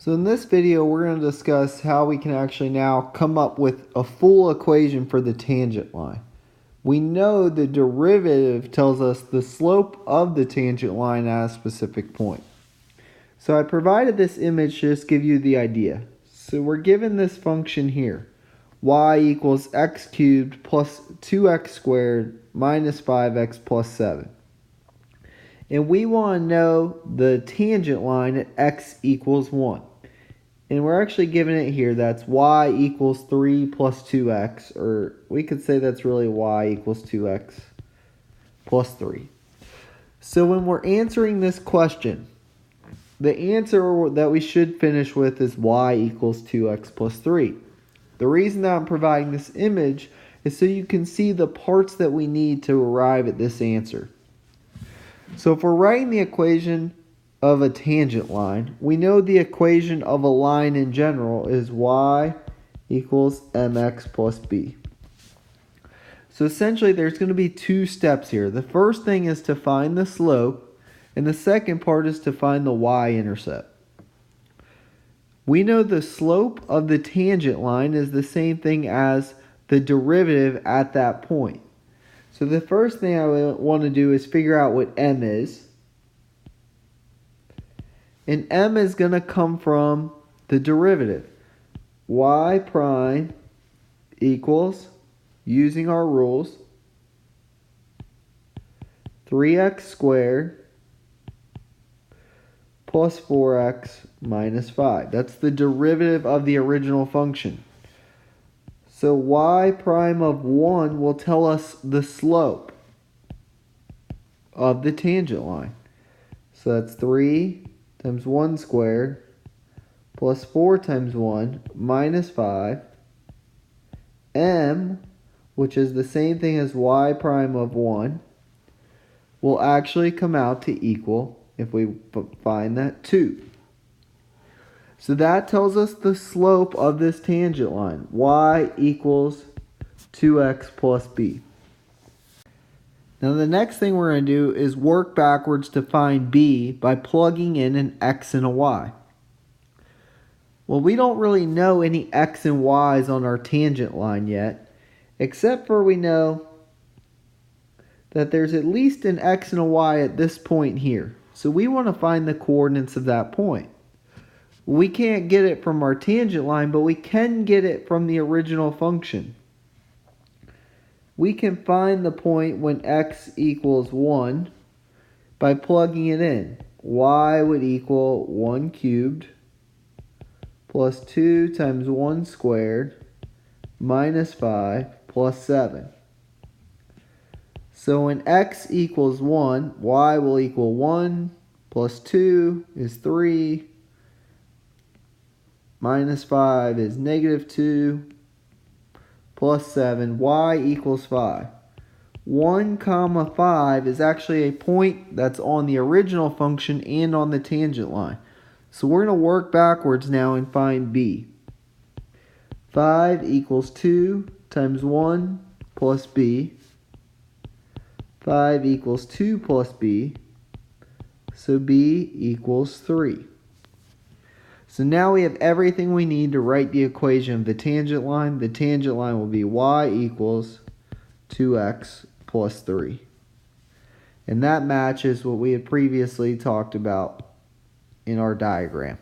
So in this video, we're going to discuss how we can actually now come up with a full equation for the tangent line. We know the derivative tells us the slope of the tangent line at a specific point. So I provided this image to just give you the idea. So we're given this function here, y equals x cubed plus 2x squared minus 5x plus 7. And we want to know the tangent line at x equals 1. And we're actually given it here, that's y equals 3 plus 2x, or we could say that's really y equals 2x plus 3. So when we're answering this question, the answer that we should finish with is y equals 2x plus 3. The reason that I'm providing this image is so you can see the parts that we need to arrive at this answer. So if we're writing the equation of a tangent line, we know the equation of a line in general is y equals mx plus b. So essentially there's going to be two steps here. The first thing is to find the slope, and the second part is to find the y-intercept. We know the slope of the tangent line is the same thing as the derivative at that point. So the first thing I want to do is figure out what m is. And m is going to come from the derivative. Y prime equals, using our rules, 3x squared plus 4x minus 5. That's the derivative of the original function. So y prime of 1 will tell us the slope of the tangent line. So that's 3 times 1 squared plus 4 times 1 minus 5. M, which is the same thing as y prime of 1, will actually come out to equal, if we find that, 2. So that tells us the slope of this tangent line. Y equals 2x plus b. Now the next thing we're going to do is work backwards to find b by plugging in an x and a y. Well, we don't really know any x and y's on our tangent line yet, except for we know that there's at least an x and a y at this point here. So we want to find the coordinates of that point. We can't get it from our tangent line, but we can get it from the original function. We can find the point when x equals 1 by plugging it in. Y would equal 1 cubed plus 2 times 1 squared minus 5 plus 7. So when x equals 1, y will equal 1 plus 2 is 3 minus 5 is negative 2 plus 7, y equals 5. 1 comma 5 is actually a point that's on the original function and on the tangent line. So we're going to work backwards now and find b. 5 equals 2 times 1 plus b. 5 equals 2 plus b. So b equals 3. So now we have everything we need to write the equation of the tangent line. The tangent line will be y equals 2x plus 3. And that matches what we had previously talked about in our diagram.